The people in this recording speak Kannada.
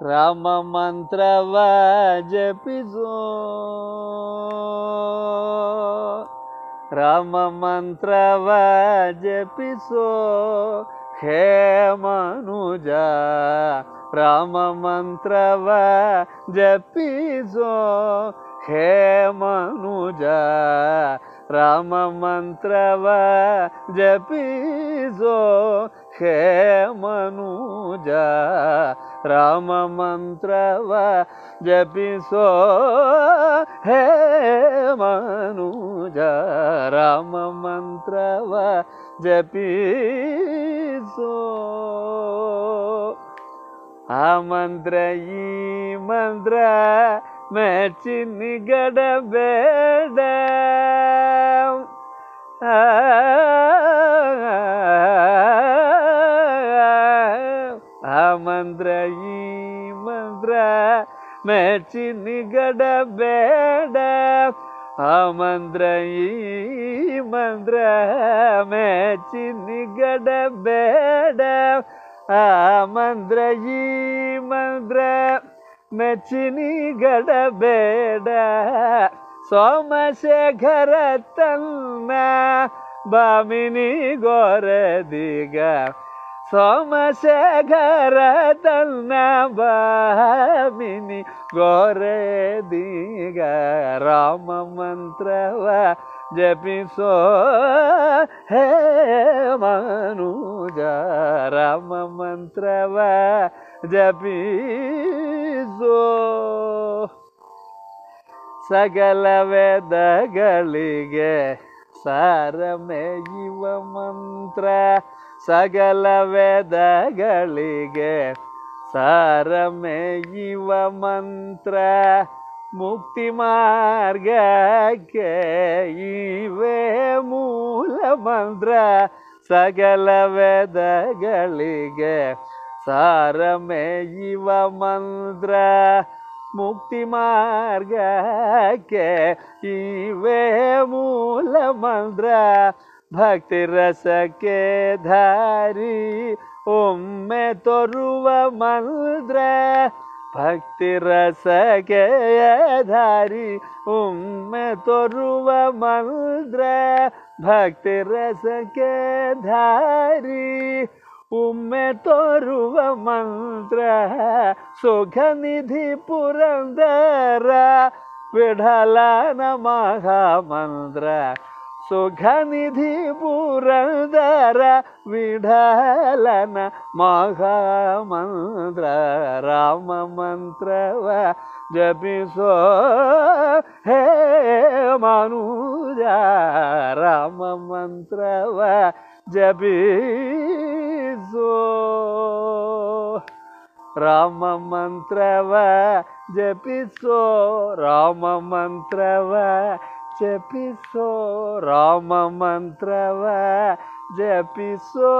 ರಾಮ ಮಂತ್ರವ ಜಪಿಸೋ ರಾಮ ಮಂತ್ರವ ಜಪಿಸೋ ಹೇ ಮನುಜ ರಾಮ ಮಂತ್ರವ ಜಪಿಸೋ ಹೇ ಮನುಜ ರಾಮ ಮಂತ್ರವ ಜಪಿಸೋ ಹೇ ಮನುಜ ರಾಮ ಮಂತ್ರವ ಜಪಿಸೋ ಹೇ ಮನುಜ ರಾಮ ಮಂತ್ರವ ಜಪಿಸೋ ಆ ಮಂತ್ರ ಈ ಮಂತ್ರ ಮೆಚ್ಚಿ ನಿಗಡಬೇಡ ಆ ಮಂತ್ರ ಈ ಮಂತ್ರ ಮೆಚ್ಚಿ ನಿಗಡಬೇಡ ಆ ಮಂತ್ರ ಈ ಮಂತ್ರ ಮೆಚ್ಚಿ ನಿಗಡಬೇಡ ಆ ಮಂತ್ರ ಈ ಮಂತ್ರ ಮೆಚ್ಚಿ ನಿಗಡಬೇಡ ಸೋಮಶೇಖರ ತನ್ನ ಬಾಮಿನಿ ಗೋರದಿಗ ಸೋಮಶೇಖರ ತನ್ನ ಬಾಮಿನಿ ಗೋರದಿಗ ರಾಮ ಮಂತ್ರವ ಜಪಿಸೋ ಹೇ ಮನುಜ ರಾಮ ಮಂತ್ರವ ಜಪಿಸೋ ಸಕಲ ವೇದಗಳಿಗೆ ಸಾರಮೇಯುವ ಮಂತ್ರ ಸಕಲ ವೇದಗಳಿಗೆ ಸಾರಮೇಯುವ ಮಂತ್ರ ಮುಕ್ತಿ ಮಾರ್ಗಕ್ಕೆ ಇವೇ ಮೂಲ ಮಂತ್ರ ಸಕಲ ವೇದಗಳಿಗೆ ಸಾರಮೇಯುವ ಮಂತ್ರ ಮುಕ್ತಿ ಮಾರ್ಗಕ್ಕೆ ಇವೇ ಮೂಲ ಮಂತ್ರ ಭಕ್ತಿ ರಸಕ್ಕೆ ಧಾರಿ ಒಮ್ಮೆ ತೋರುವ ಮಂತ್ರ ಭಕ್ತಿ ರಸಕ್ಕೆ ಧಾರಿ ಒಮ್ಮೆ ತೋರುವ ಮಂತ್ರ ಭಕ್ತಿ ರಸಕ್ಕೆ ಧಾರಿ ಒಮ್ಮೆ ತೋರುವ ಮಂತ್ರ ಸುಖನಿಧಿ ಪುರಂದರ ವಿಠಲನ ಮಹಾಮಂತ್ರ ಸುಖನಿಧಿ ಪುರಂದರ ವಿಠಲನ ಮಹಾಮಂತ್ರ ರಾಮ ಮಂತ್ರವ ಜಪಿಸೋ ಹೇ ಮನುಜ ರಾಮ ಮಂತ್ರವ ಜಪಿಸೋ ರಾಮ ಮಂತ್ರವ ಜಪಿಸೋ ರಾಮ ಮಂತ್ರವ ಜಪಿಸೋ ರಾಮ ಮಂತ್ರವ ಜಪಿಸೋ